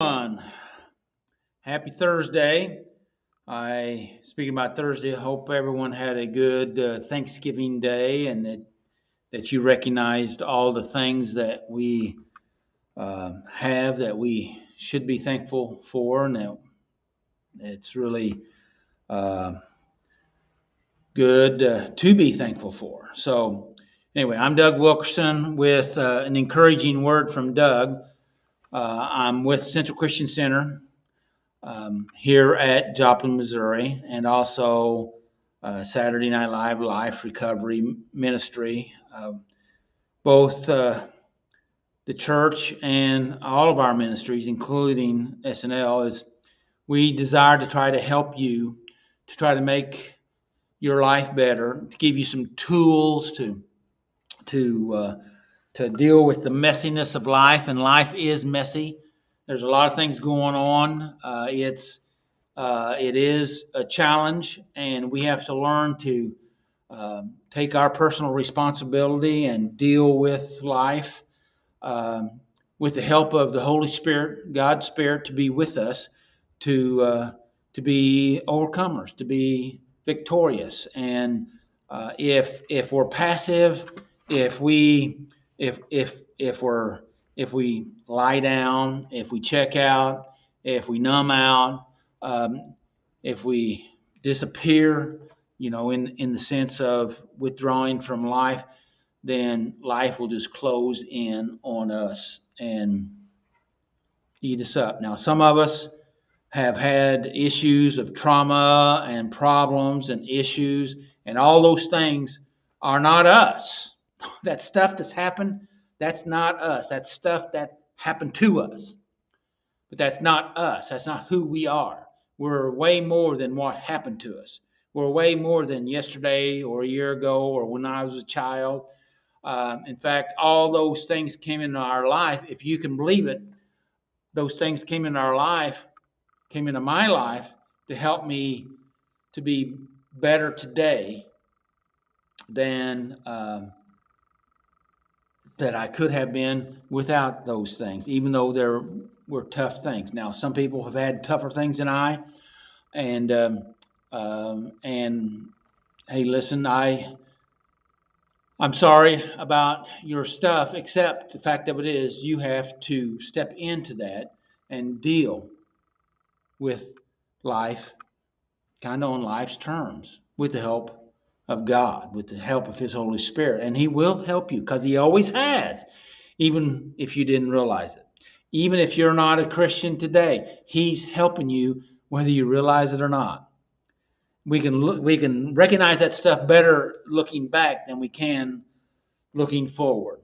Everyone, happy Thursday. Speaking about Thursday, I hope everyone had a good Thanksgiving day and that you recognized all the things that we have that we should be thankful for, and that it's really uh, good to be thankful for. So, anyway, I'm Doug Wilkerson with an encouraging word from Doug. I'm with Central Christian Center here at Joplin, Missouri, and also Saturday Night Live Life Recovery Ministry. Both the church and all of our ministries, including SNL, is we desire to try to help you to try to make your life better, to give you some tools to uh, to deal with the messiness of life, and life is messy. There's a lot of things going on. It is a challenge, and we have to learn to take our personal responsibility and deal with life um, with the help of the Holy Spirit, God's Spirit, to be with us, to uh, to be overcomers, to be victorious. And if we're passive, if we if we lie down, if we check out, if we numb out, um, if we disappear, in the sense of withdrawing from life, then life will just close in on us and eat us up. Now, some of us have had issues of trauma and problems and issues, and all those things are not us. That stuff that's happened, that's not us. That's stuff that happened to us. But that's not us. That's not who we are. We're way more than what happened to us. We're way more than yesterday or a year ago or when I was a child. In fact, all those things came into our life, if you can believe it. Those things came into our life, came into my life to help me to be better today than that I could have been without those things, even though there were tough things. Now, some people have had tougher things than I, and and hey, listen, I'm sorry about your stuff, except the fact of it is you have to step into that and deal with life kind of on life's terms with the help of God, with the help of His Holy Spirit. And He will help you because He always has, even if you didn't realize it. Even if you're not a Christian today, He's helping you whether you realize it or not. We can recognize that stuff better looking back than we can looking forward,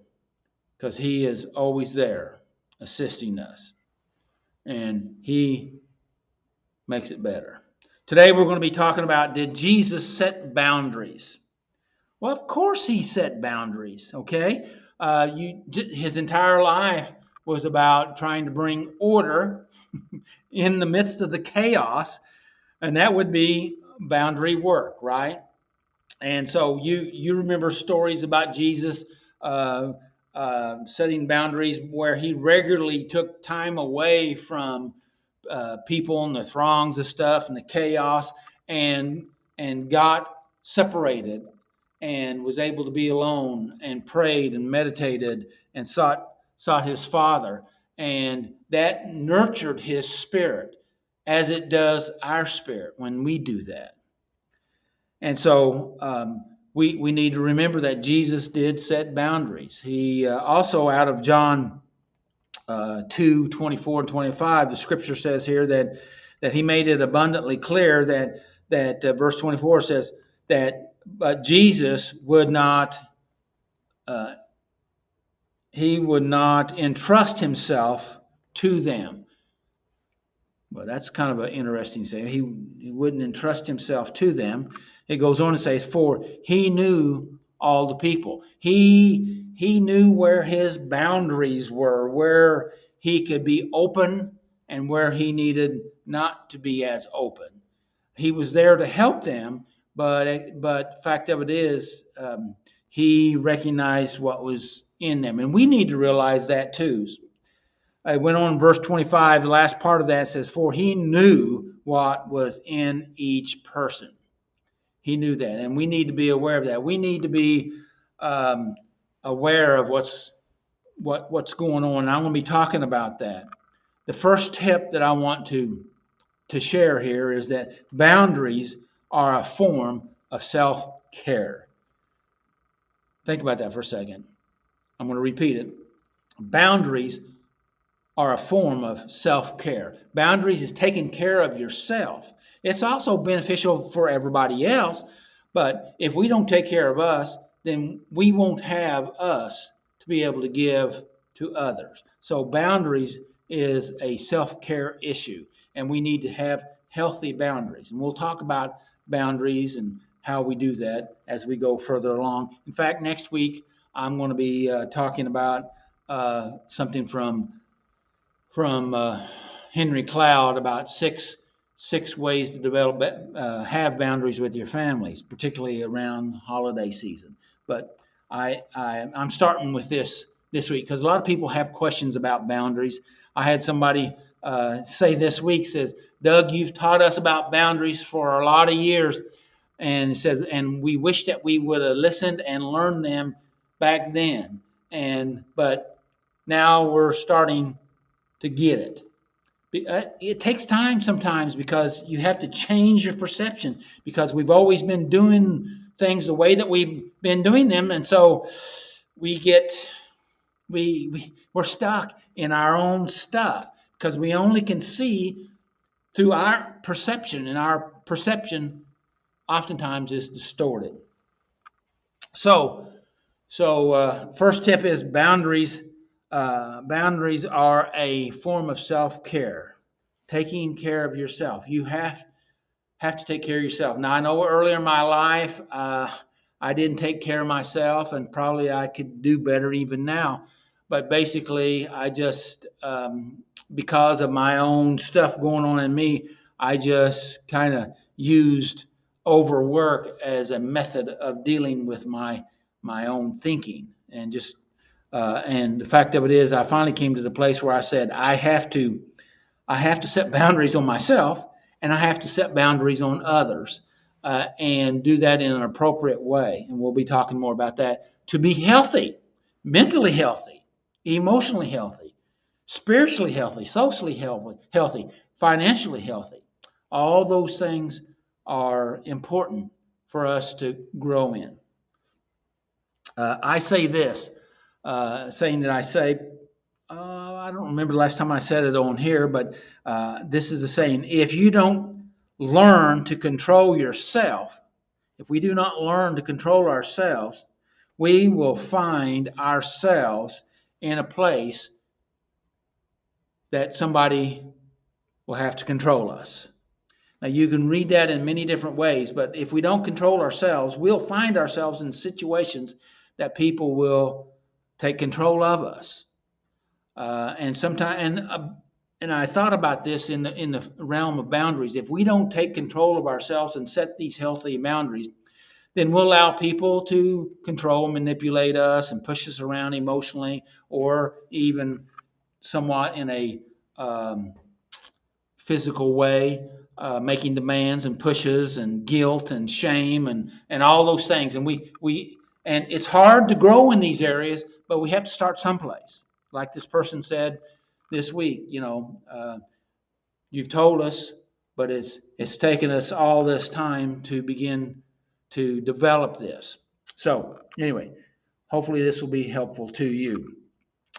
because He is always there assisting us, and He makes it better. Today we're going to be talking about, did Jesus set boundaries? Well, of course He set boundaries, okay? His entire life was about trying to bring order in the midst of the chaos, and that would be boundary work, right? And so you remember stories about Jesus setting boundaries where He regularly took time away from people and the throngs of stuff and the chaos, and got separated and was able to be alone and prayed and meditated and sought His Father, and that nurtured His spirit as it does our spirit when we do that. And so we need to remember that Jesus did set boundaries. He also, out of John 2, 24 and 25, the scripture says here that He made it abundantly clear that verse 24 says that Jesus would not uh, He would not entrust Himself to them. Well, that's kind of an interesting saying. He wouldn't entrust Himself to them. It goes on to say, for He knew all the people. He knew where His boundaries were, where He could be open and where He needed not to be as open. He was there to help them, but fact of it is, He recognized what was in them. And we need to realize that too. I went on in verse 25, the last part of that says, for he knew what was in each person. He knew that, and we need to be aware of that. We need to be aware of what's going on. And I'm going to be talking about that. The first tip that I want to share here is that boundaries are a form of self-care. Think about that for a second. I'm going to repeat it. Boundaries are a form of self-care. Boundaries is taking care of yourself. It's also beneficial for everybody else, but if we don't take care of us, then we won't have us to be able to give to others. So boundaries is a self-care issue, and we need to have healthy boundaries. And we'll talk about boundaries and how we do that as we go further along. In fact, next week I'm going to be talking about something from Henry Cloud about six ways to develop have boundaries with your families, particularly around holiday season. But I'm starting with this week because a lot of people have questions about boundaries. I had somebody say this week, says, Doug, you've taught us about boundaries for a lot of years, and said, and we wish that we would have listened and learned them back then, but now we're starting to get it. It takes time sometimes because you have to change your perception, because we've always been doing things the way that we've been doing them, and so we're stuck in our own stuff because we only can see through our perception, and our perception oftentimes is distorted. So first tip is boundaries. Boundaries are a form of self-care, taking care of yourself. You have to take care of yourself. Now, I know earlier in my life, I didn't take care of myself, and probably I could do better even now. But basically, I just, because of my own stuff going on in me, I just kind of used overwork as a method of dealing with my own thinking, and just and the fact of it is, I finally came to the place where I said I have to set boundaries on myself, and I have to set boundaries on others, and do that in an appropriate way. And we'll be talking more about that, to be healthy, mentally healthy, emotionally healthy, spiritually healthy, socially healthy, financially healthy. All those things are important for us to grow in. I say this, saying that I say, I don't remember the last time I said it on here, but this is the saying: if you don't learn to control yourself, if we do not learn to control ourselves, we will find ourselves in a place that somebody will have to control us. Now, you can read that in many different ways, but if we don't control ourselves, we'll find ourselves in situations that people will take control of us. And sometimes, and I thought about this in the realm of boundaries. If we don't take control of ourselves and set these healthy boundaries, then we'll allow people to control, manipulate us, and push us around emotionally, or even somewhat in a physical way, making demands and pushes and guilt and shame and all those things. And and it's hard to grow in these areas, but we have to start someplace. Like this person said this week, you've told us, but it's taken us all this time to begin to develop this. So anyway, hopefully this will be helpful to you.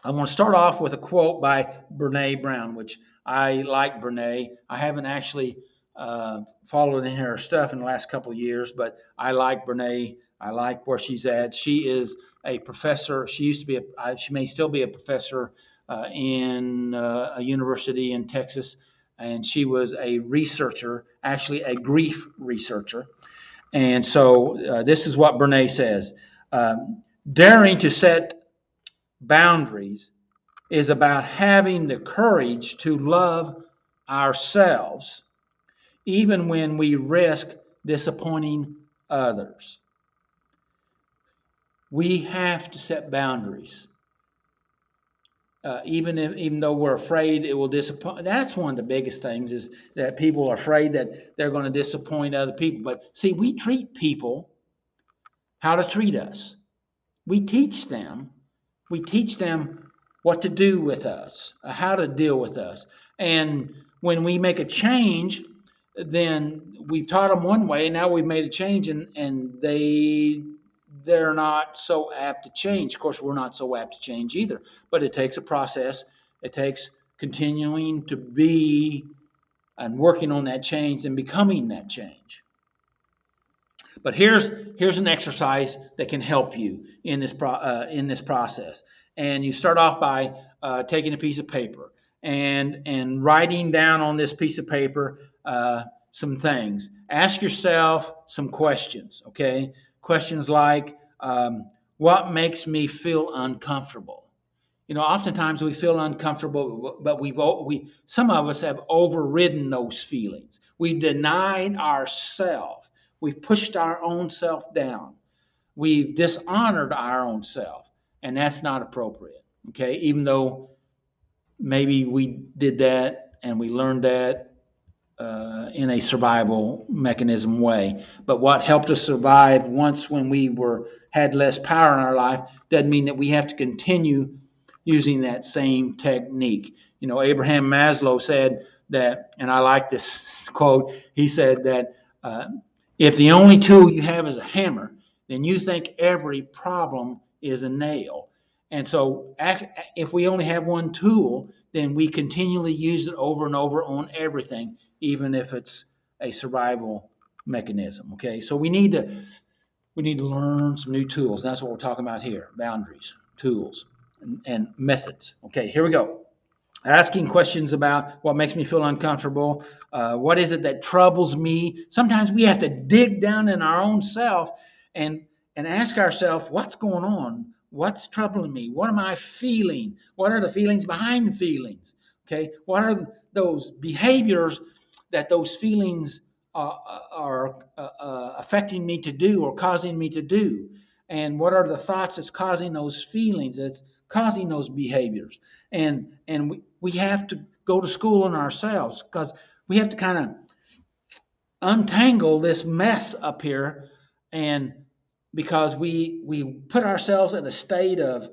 I want to start off with a quote by Brene Brown, which I like Brene. I haven't actually followed in her stuff in the last couple of years, but I like Brene. I like where she's at. She is a professor. She used to be she may still be a professor in a university in Texas, and she was a researcher, actually a grief researcher. And so this is what Brene says: daring to set boundaries is about having the courage to love ourselves, even when we risk disappointing others. We have to set boundaries. even though we're afraid it will disappoint. That's one of the biggest things, is that people are afraid that they're going to disappoint other people. But see, we treat people how to treat us. We teach them. We teach them what to do with us, how to deal with us. And when we make a change, then we've taught them one way, and now we've made a change, and they're not so apt to change. Of course, we're not so apt to change either, but it takes a process. It takes continuing to be and working on that change and becoming that change. But here's an exercise that can help you in this process. And you start off by taking a piece of paper and writing down on this piece of paper some things. Ask yourself some questions. Okay, questions like, what makes me feel uncomfortable? Oftentimes we feel uncomfortable, but some of us have overridden those feelings. We've denied ourselves. We've pushed our own self down. We've dishonored our own self, and that's not appropriate. Okay, even though maybe we did that and we learned that in a survival mechanism way. But what helped us survive once, when we had less power in our life, doesn't mean that we have to continue using that same technique. Abraham Maslow said that, and I like this quote. He said that if the only tool you have is a hammer, then you think every problem is a nail. And so if we only have one tool, then we continually use it over and over on everything, even if it's a survival mechanism. Okay, so we need to learn some new tools. That's what we're talking about here: boundaries, tools, and methods. Okay, here we go. Asking questions about what makes me feel uncomfortable. What is it that troubles me? Sometimes we have to dig down in our own self and ask ourselves, what's going on? What's troubling me? What am I feeling? What are the feelings behind the feelings? Okay, what are those behaviors that those feelings are affecting me to do or causing me to do? And what are the thoughts that's causing those feelings, that's causing those behaviors? And we have to go to school on ourselves, because we have to kind of untangle this mess up here, and because we put ourselves in a state of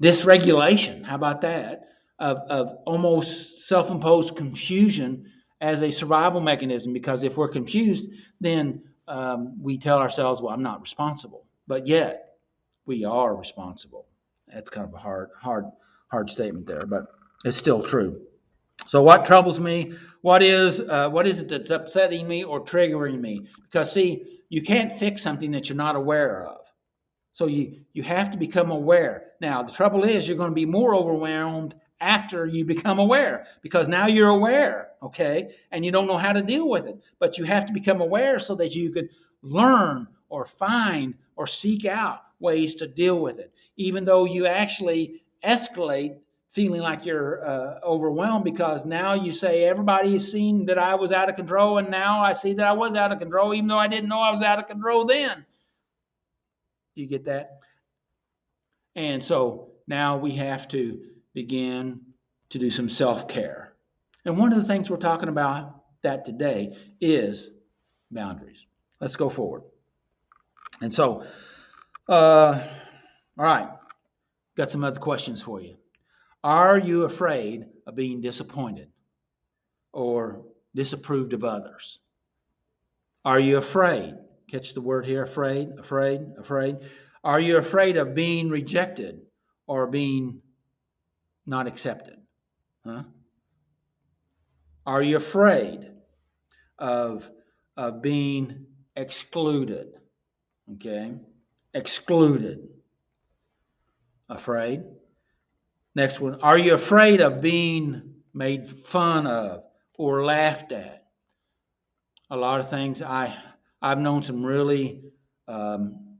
dysregulation. How about that? Of almost self-imposed confusion as a survival mechanism. Because if we're confused, then we tell ourselves, well, I'm not responsible. But yet, we are responsible. That's kind of a hard statement there, but it's still true. So what troubles me? What is it that's upsetting me or triggering me? Because see, you can't fix something that you're not aware of. So you have to become aware. Now, the trouble is, you're going to be more overwhelmed after you become aware, because now you're aware, okay, and you don't know how to deal with it. But you have to become aware so that you could learn or find or seek out ways to deal with it, even though you actually escalate feeling like you're overwhelmed, because now you say, everybody has seen that I was out of control, and now I see that I was out of control, even though I didn't know I was out of control then. You get that? And so now we have to begin to do some self-care. And one of the things we're talking about that today is boundaries. Let's go forward. And so, all right, got some other questions for you. Are you afraid of being disappointed or disapproved of others? Are you afraid? Catch the word here, afraid. Are you afraid of being rejected or being not accepted? Huh? Are you afraid of being excluded? Okay, excluded. Afraid. Next one. Are you afraid of being made fun of or laughed at? A lot of things. I've known some really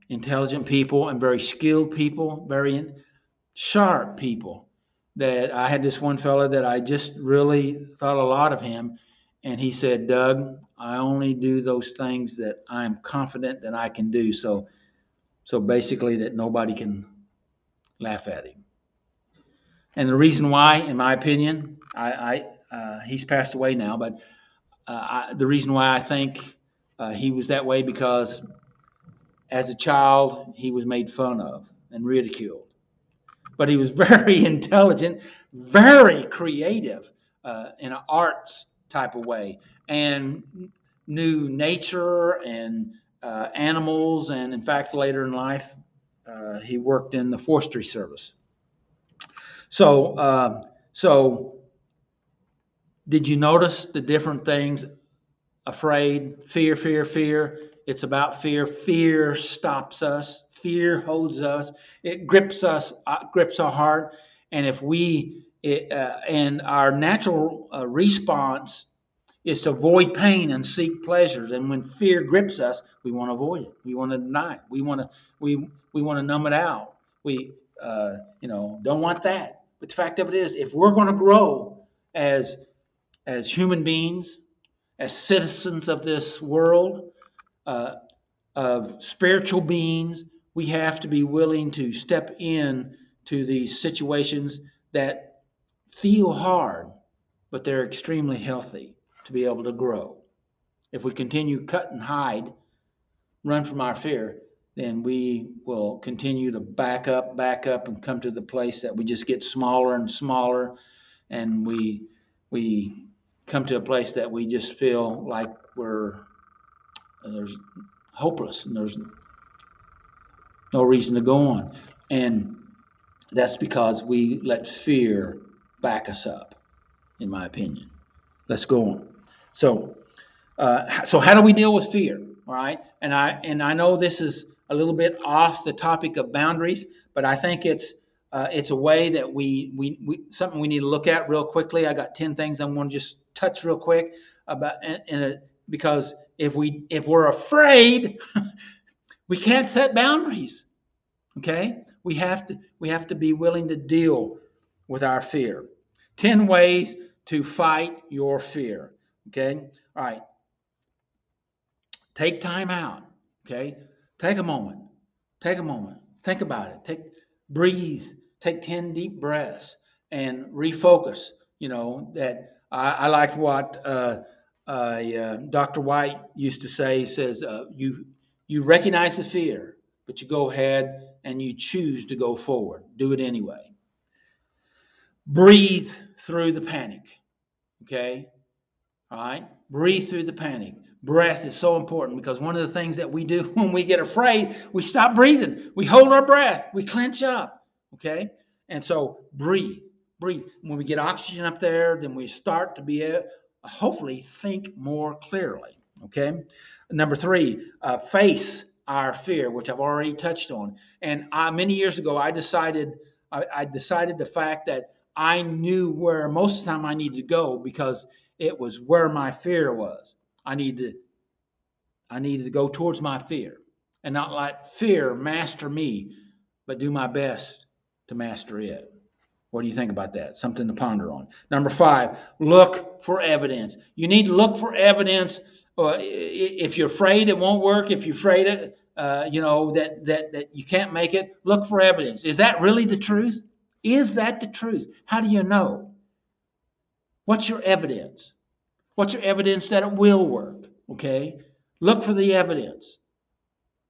intelligent people and very skilled people, very sharp people. That I had this one fellow that I just really thought a lot of him, and he said, Doug, I only do those things that I'm confident that I can do. So So basically that nobody can laugh at him. And the reason why, in my opinion, he's passed away now, but the reason why I think he was that way because as a child he was made fun of and ridiculed. But he was very intelligent, very creative in an arts type of way, and knew nature and animals. And in fact, later in life, he worked in the forestry service. So did you notice the different things? Afraid, fear, fear, fear. It's about fear. Fear stops us. Fear holds us. It grips us, grips our heart. And if and our natural response is to avoid pain and seek pleasures. And when fear grips us, we want to avoid it. We want to deny it. We want to numb it out. We don't want that. But the fact of it is, if we're going to grow as human beings, as citizens of this world, of spiritual beings, we have to be willing to step in to these situations that feel hard, but they're extremely healthy to be able to grow. If we continue cut and hide, run from our fear, then we will continue to back up, and come to the place that we just get smaller and smaller, and we come to a place that we just feel like there's hopeless and there's no reason to go on. And that's because we let fear back us up, in my opinion. Let's go on. So how do we deal with fear? All right. And I know this is a little bit off the topic of boundaries, but I think it's a way that we something we need to look at real quickly. I got 10 things I want to just touch real quick about, because if we're afraid, we can't set boundaries. Okay, we have to be willing to deal with our fear. 10 ways to fight your fear. Okay, all right. Take time out. Okay, take a moment. Think about it. Breathe. Take 10 deep breaths and refocus. That I like what Dr. White used to say. He says, you recognize the fear, but you go ahead and you choose to go forward. Do it anyway. Breathe through the panic. Okay? All right? Breathe through the panic. Breath is so important because one of the things that we do when we get afraid, we stop breathing. We hold our breath. We clench up. Okay? And so breathe. When we get oxygen up there, then we start to be able, hopefully, think more clearly. Okay? Number 3, face our fear, which I've already touched on. And many years ago, I decided the fact that I knew where most of the time I needed to go because it was where my fear was. I needed to go towards my fear and not let fear master me, but do my best to master it. What do you think about that? Something to ponder on. Number 5, look for evidence. You need to look for evidence. If you're afraid it won't work, if you're afraid that you can't make it, look for evidence. Is that really the truth? Is that the truth? How do you know? What's your evidence? What's your evidence that it will work? Okay? Look for the evidence.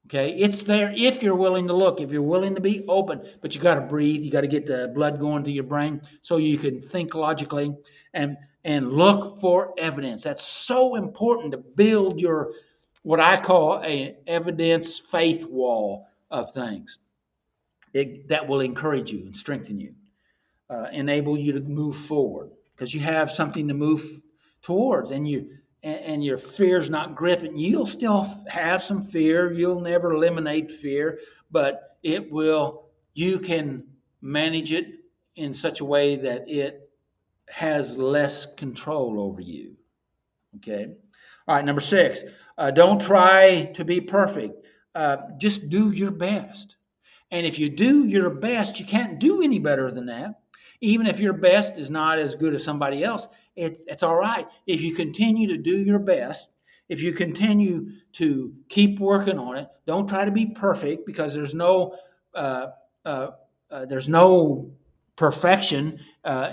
Okay? It's there if you're willing to look, if you're willing to be open, but you got to breathe, you got to get the blood going to your brain so you can think logically and look for evidence. That's so important to build your, what I call an evidence faith wall of things. That will encourage you and strengthen you, enable you to move forward because you have something to move towards, and your fear's not gripping. You'll still have some fear. You'll never eliminate fear, but you can manage it in such a way that it has less control over you. Okay. All right. Number 6, don't try to be perfect. Just do your best. And if you do your best, you can't do any better than that. Even if your best is not as good as somebody else, it's all right. If you continue to do your best if you continue to keep working on it, don't try to be perfect, because uh, uh, there's no perfection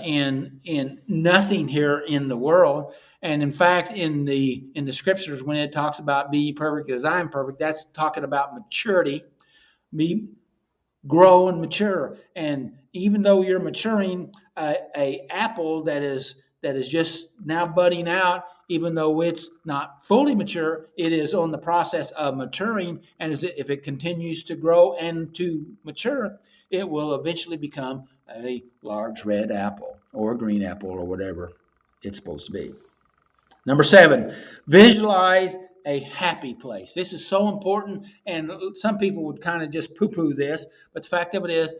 in nothing here in the world. And in fact, in the scriptures, when it talks about be perfect as I am perfect, that's talking about maturity. Be grow and mature. And even though you're maturing, a apple that is just now budding out, even though it's not fully mature, it is on the process of maturing. And if it continues to grow and to mature, it will eventually become a large red apple or a green apple or whatever it's supposed to be. Number 7, visualize a happy place. This is so important, and some people would kind of just poo-poo this, but the fact of it is,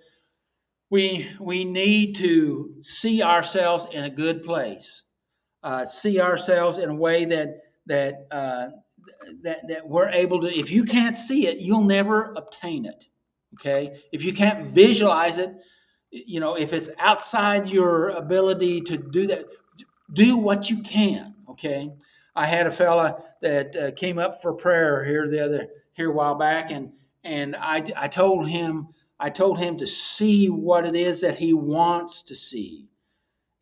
we need to see ourselves in a good place, see ourselves in a way that we're able to. If you can't see it, you'll never obtain it. Okay, if you can't visualize it, if it's outside your ability to do that, do what you can. Okay, I had a fella that came up for prayer here a while back, and I told him to see what it is that he wants to see,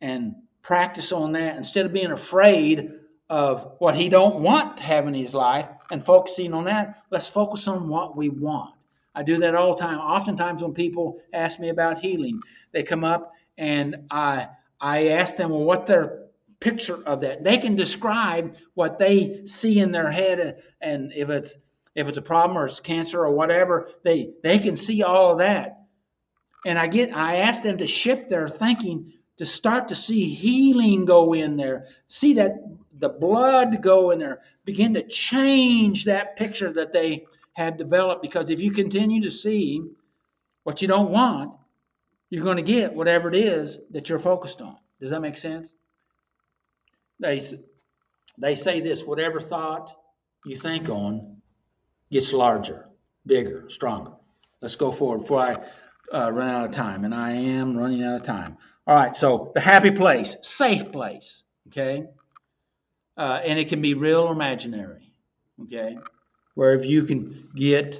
and practice on that instead of being afraid of what he don't want to have in his life and focusing on that. Let's focus on what we want. I do that all the time. Oftentimes when people ask me about healing, they come up and I ask them, well, what their picture of that. They can describe what they see in their head, and if it's a problem or it's cancer or whatever, they can see all of that. And I ask them to shift their thinking to start to see healing go in there, see that the blood go in there, begin to change that picture that they have developed. Because if you continue to see what you don't want, you're going to get whatever it is that you're focused on. Does that make sense? They say this: whatever thought you think on gets larger, bigger, stronger. Let's go forward before I run out of time, and I am running out of time. All right, so the happy place, safe place, okay? And it can be real or imaginary, okay? Wherever you can get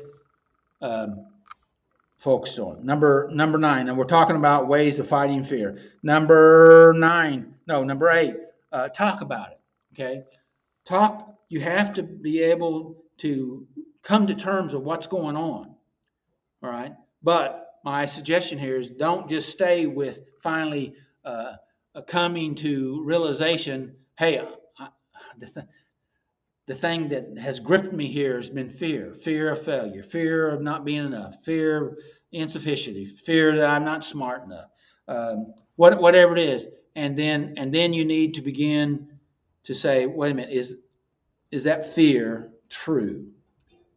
focused on. Number 9, and we're talking about ways of fighting fear. Number 8, talk about it, okay? You have to be able to come to terms with what's going on, all right? But my suggestion here is don't just stay with finally coming to realization, hey, the thing that has gripped me here has been fear of failure, fear of not being enough, fear of insufficiency, fear that I'm not smart enough, whatever it is. And then you need to begin to say, wait a minute, is that fear true?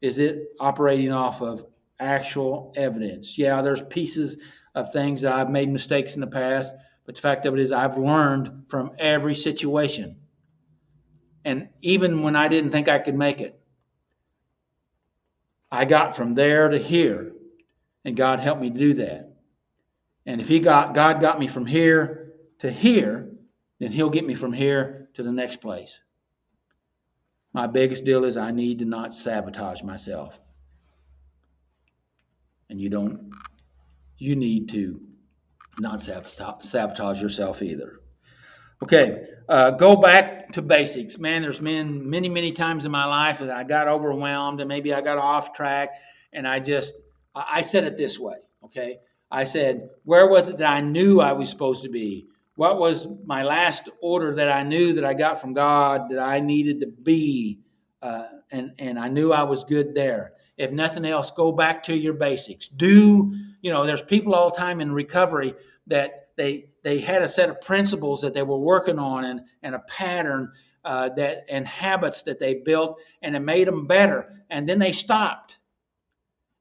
Is it operating off of actual evidence? Yeah, there's pieces of things that I've made mistakes in the past, but the fact of it is I've learned from every situation. And even when I didn't think I could make it, I got from there to here, and God helped me to do that. And if God got me from here to here, then He'll get me from here to the next place. My biggest deal is I need to not sabotage myself. And you need to not sabotage yourself either. Okay, go back to basics. Man, there's been many, many times in my life that I got overwhelmed and maybe I got off track, and I said it this way, okay? I said, where was it that I knew I was supposed to be? What was my last order that I knew that I got from God that I needed to be? And I knew I was good there. If nothing else, go back to your basics. There's people all the time in recovery that they had a set of principles that they were working on and a pattern and habits that they built, and it made them better. And then they stopped.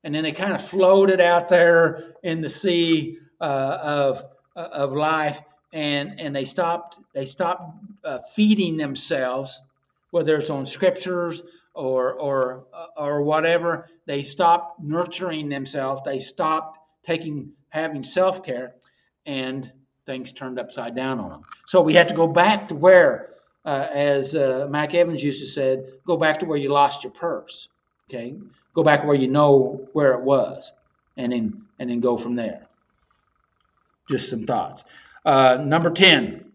And then they kind of floated out there in the sea of life, and they stopped feeding themselves, whether it's on scriptures or whatever. They stopped nurturing themselves. They stopped having self-care, and things turned upside down on them. So we had to go back to where as Mac Evans used to say, go back to where you lost your purse. Okay, go back where you know where it was, and then go from there. Just some thoughts. Number 10,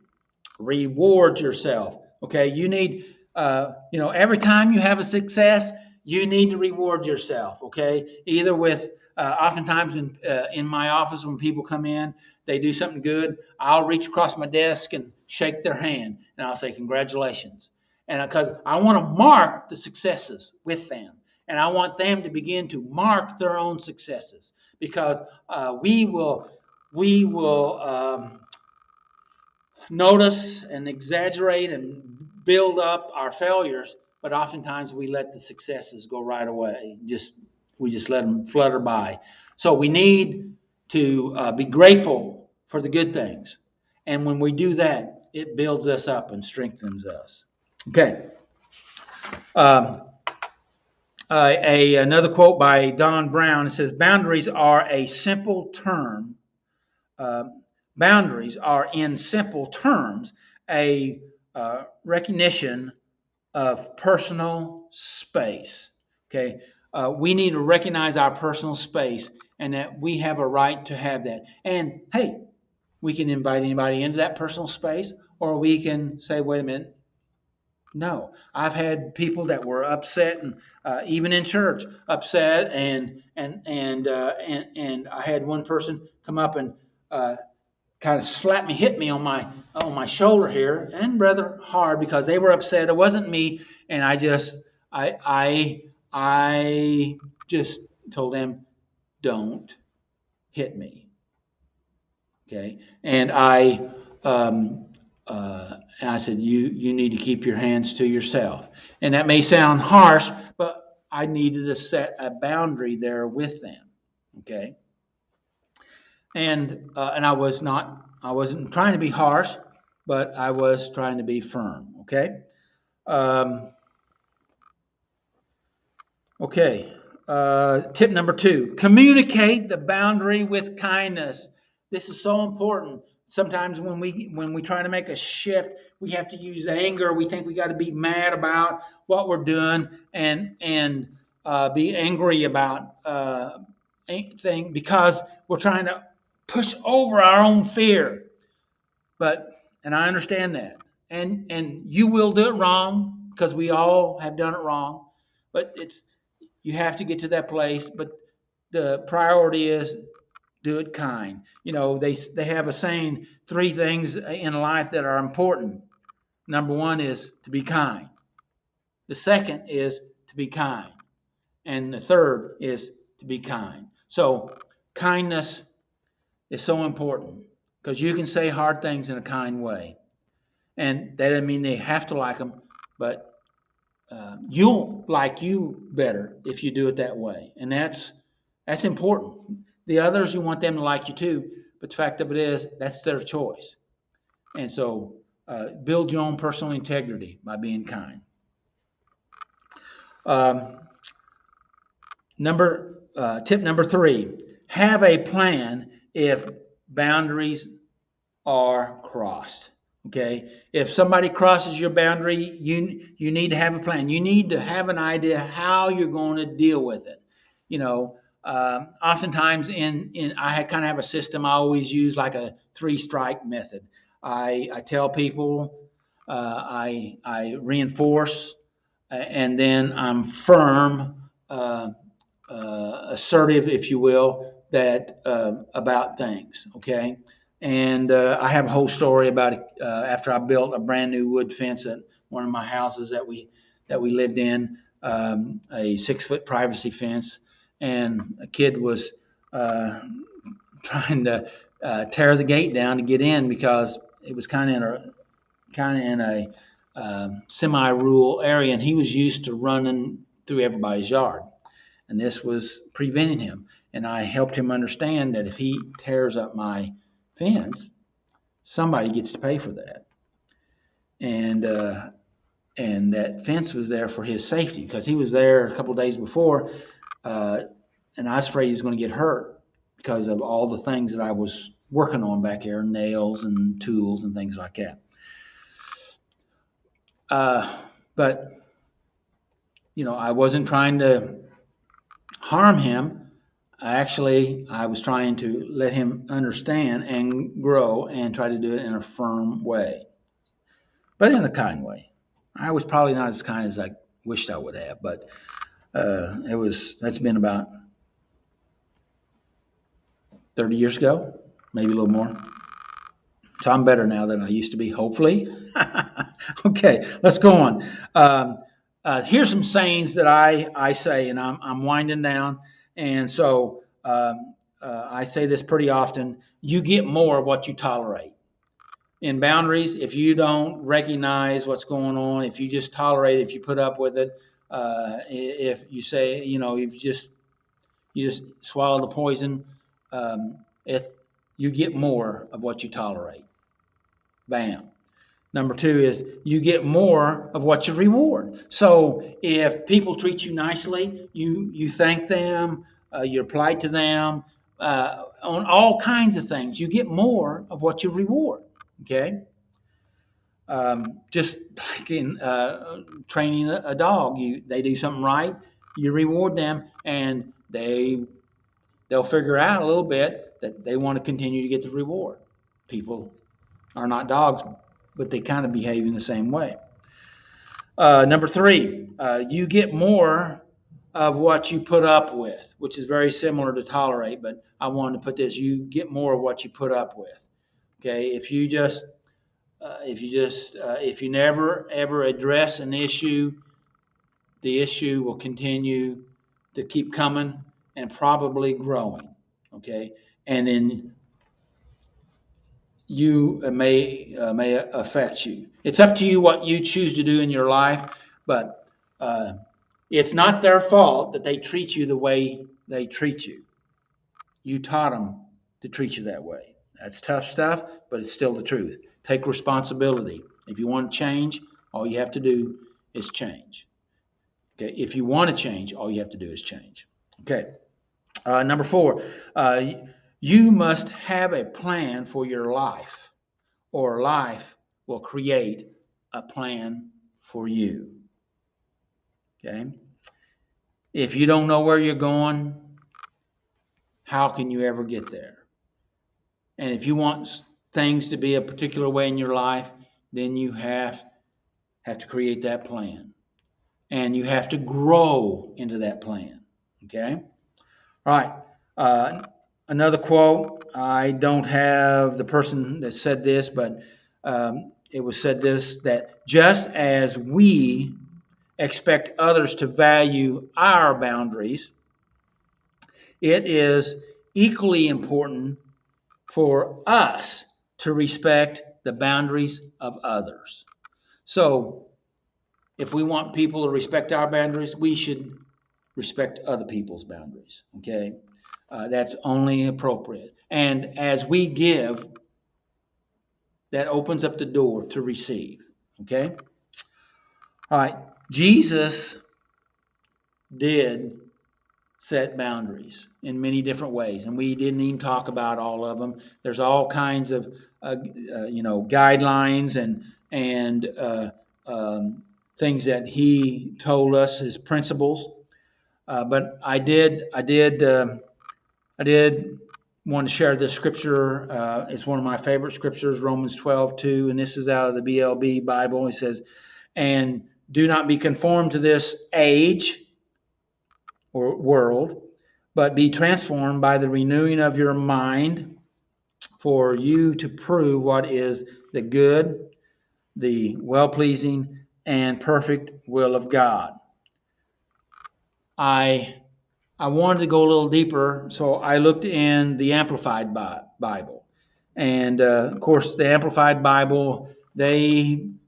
reward yourself. Okay, you need, every time you have a success, you need to reward yourself. Okay, either with, oftentimes in my office when people come in, they do something good, I'll reach across my desk and shake their hand, and I'll say congratulations, and because I want to mark the successes with them, and I want them to begin to mark their own successes, because we will notice and exaggerate and build up our failures, but oftentimes we let the successes go right away. We just let them flutter by. So we need to be grateful for the good things, and when we do that, it builds us up and strengthens us. Okay. Another quote by Don Brown. It says, "Boundaries are a simple term." Boundaries are, in simple terms, a recognition of personal space. Okay, we need to recognize our personal space, and that we have a right to have that. And hey, we can invite anybody into that personal space, or we can say, "Wait a minute." No, I've had people that were upset, and even in church, upset, and I had one person come up and kind of slapped me, hit me on my shoulder here, and rather hard, because they were upset. It wasn't me, and I just told them, "Don't hit me." Okay, and I said, "You need to keep your hands to yourself." And that may sound harsh, but I needed to set a boundary there with them. Okay, and I wasn't trying to be harsh, but I was trying to be firm. Okay. Okay. Tip number 2: communicate the boundary with kindness. This is so important. Sometimes when we try to make a shift, we have to use anger. We think we got to be mad about what we're doing, and be angry about thing, because we're trying to push over our own fear. And I understand that, and you will do it wrong, because we all have done it wrong. But you have to get to that place. But the priority is do it kind. They have a saying, 3 things in life that are important. Number 1 is to be kind. The second is to be kind. And the third is to be kind. So kindness is so important, because you can say hard things in a kind way. And that doesn't mean they have to like them, but you'll like you better if you do it that way. And that's important. The others, you want them to like you too, but the fact of it is, that's their choice. And so build your own personal integrity by being kind. Tip number 3: have a plan if boundaries are crossed. Okay, if somebody crosses your boundary, you need to have a plan. You need to have an idea how you're going to deal with it. Oftentimes I kind of have a system I always use, like a 3-strike method. I tell people, I reinforce, and then I'm firm, assertive, if you will, that about things. Okay. And I have a whole story about it, after I built a brand new wood fence at one of my houses that we lived in, a 6-foot privacy fence, and a kid was trying to tear the gate down to get in, because it was kind of in a semi-rural area, and he was used to running through everybody's yard, and this was preventing him. And I helped him understand that if he tears up my fence, somebody gets to pay for that, and that fence was there for his safety, because he was there a couple of days before, and I was afraid he was going to get hurt because of all the things that I was working on back there, nails and tools and things like that. But I wasn't trying to harm him. I was trying to let him understand and grow and try to do it in a firm way, but in a kind way. I was probably not as kind as I wished I would have, but that's been about 30 years ago, maybe a little more. So I'm better now than I used to be, hopefully. Okay, let's go on. Here's some sayings that I say, and I'm winding down. And so I say this pretty often. You get more of what you tolerate. In boundaries, if you don't recognize what's going on, if you just tolerate it, if you put up with it, if you say, if you just swallow the poison, if you get more of what you tolerate. Bam. Number two is you get more of what you reward. So if people treat you nicely, you thank them, you're polite to them, on all kinds of things. You get more of what you reward. Okay. Just like in training a dog, they do something right, you reward them, and they'll figure out a little bit that they want to continue to get the reward. People are not dogs, but they kind of behave in the same way. Number three, you get more of what you put up with, which is very similar to tolerate, but I wanted to put this: you get more of what you put up with. Okay, if you never ever address an issue, the issue will continue to keep coming and probably growing. Okay, and then you may affect you. It's up to you what you choose to do in your life, but it's not their fault that they treat you the way they treat you. You taught them to treat you that way. That's tough stuff, but it's still the truth. Take responsibility. If you want to change, all you have to do is change. Okay. If you want to change, all you have to do is change. Okay. Number four, you must have a plan for your life, or life will create a plan for you. Okay. If you don't know where you're going, how can you ever get there? And if you want things to be a particular way in your life, then you have to create that plan. And you have to grow into that plan. Okay? All right. Another quote. I don't have the person that said this, but it was said this, that just as we expect others to value our boundaries, it is equally important for us to respect the boundaries of others. So if we want people to respect our boundaries, we should respect other people's boundaries. Okay, that's only appropriate. And as we give, that opens up the door to receive. Okay. All right. Jesus did set boundaries in many different ways, and we didn't even talk about all of them. There's all kinds of guidelines and things that he told us, his principles. But I did want to share this scripture. It's one of my favorite scriptures, Romans 12:2, and this is out of the BLB Bible. It says, "And do not be conformed to this age or world, but be transformed by the renewing of your mind, for you to prove what is the good, the well-pleasing, and perfect will of God." I wanted to go a little deeper, so I looked in the Amplified Bible, and of course, the Amplified Bible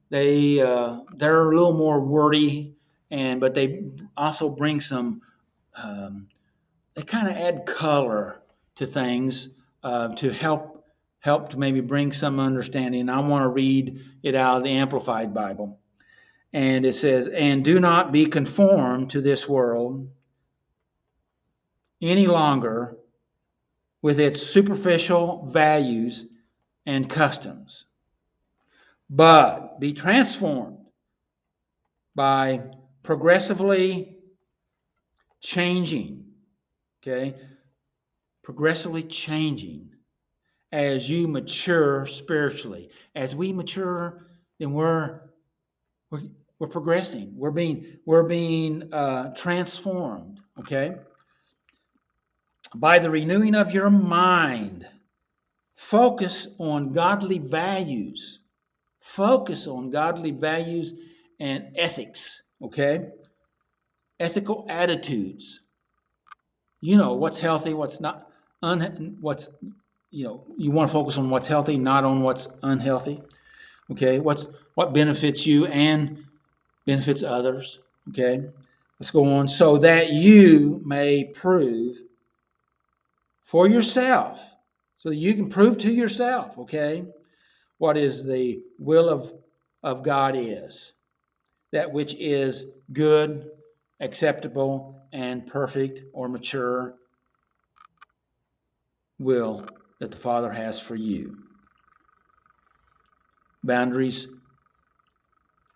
they're a little more wordy, but they also bring some. They kind of add color to things to help to maybe bring some understanding. I want to read it out of the Amplified Bible. And it says, "And do not be conformed to this world any longer with its superficial values and customs, but be transformed by progressively changing, okay? Progressively changing as you mature spiritually. As we mature, then we're progressing. We're being transformed, okay? By the renewing of your mind. Focus on godly values. Focus on godly values and ethics, okay? Ethical attitudes. You know what's healthy, what's not, what's, you want to focus on what's healthy, not on what's unhealthy, okay? What benefits you and benefits others, okay? Let's go on. So that you may prove for yourself, so that you can prove to yourself, okay, what is the will of God is, that which is good, acceptable, and perfect or mature will that the Father has for you. Boundaries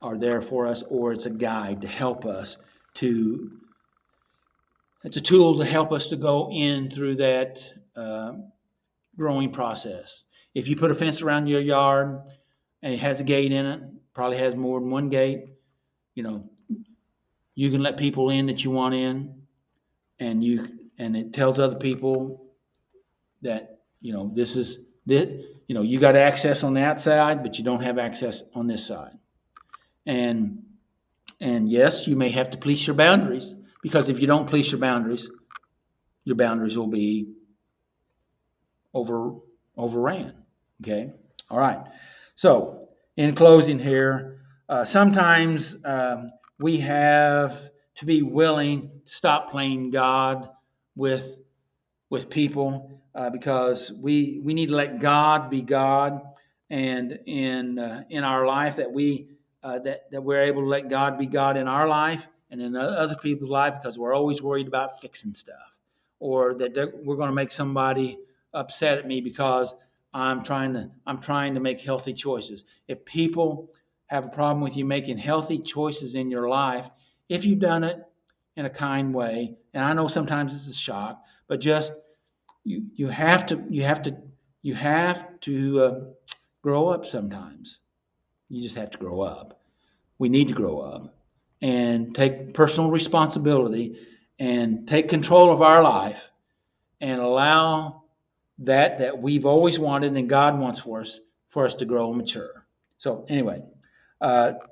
are there for us, or it's a guide to help us to, it's a tool to help us to go in through that growing process. If you put a fence around your yard and it has a gate in it, probably has more than one gate, you can let people in that you want in, and it tells other people that this is this, you got access on the outside, but you don't have access on this side. And yes, you may have to police your boundaries, because if you don't police your boundaries will be overran. Okay. All right. So in closing here, sometimes we have to be willing to stop playing God with people, because we need to let God be God, and in our life that we're able to let God be God in our life and in other people's life, because we're always worried about fixing stuff, or that we're going to make somebody upset at me because I'm trying to make healthy choices. If people have a problem with you making healthy choices in your life, if you've done it in a kind way, and I know sometimes it's a shock, but just you have to grow up sometimes. You just have to grow up. We need to grow up and take personal responsibility and take control of our life and allow that we've always wanted and God wants for us to grow and mature. So anyway,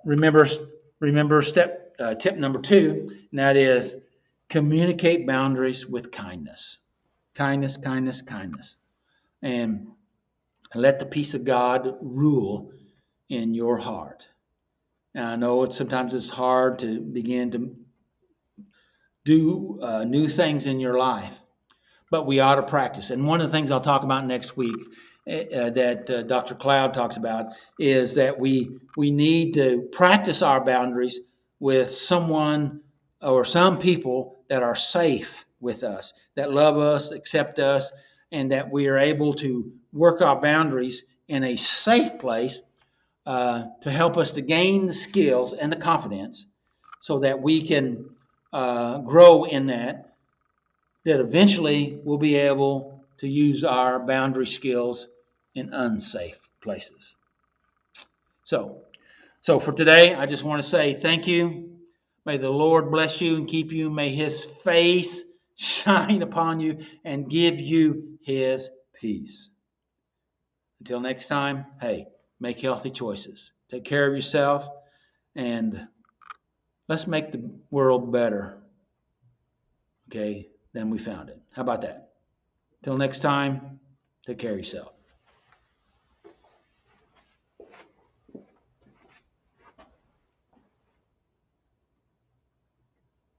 remember tip number 2, and that is communicate boundaries with kindness. Kindness, kindness, kindness. And let the peace of God rule in your heart. And I know sometimes it's hard to begin to do new things in your life, but we ought to practice. And one of the things I'll talk about next week that Dr. Cloud talks about is that we need to practice our boundaries with someone or some people that are safe with us, that love us, accept us, and that we are able to work our boundaries in a safe place to help us to gain the skills and the confidence so that we can grow in that eventually we'll be able to use our boundary skills in unsafe places. So for today, I just want to say thank you. May the Lord bless you and keep you. May his face shine upon you and give you his peace. Until next time, hey, make healthy choices. Take care of yourself, and let's make the world better, okay, than we found it. How about that? Till next time, take care of yourself.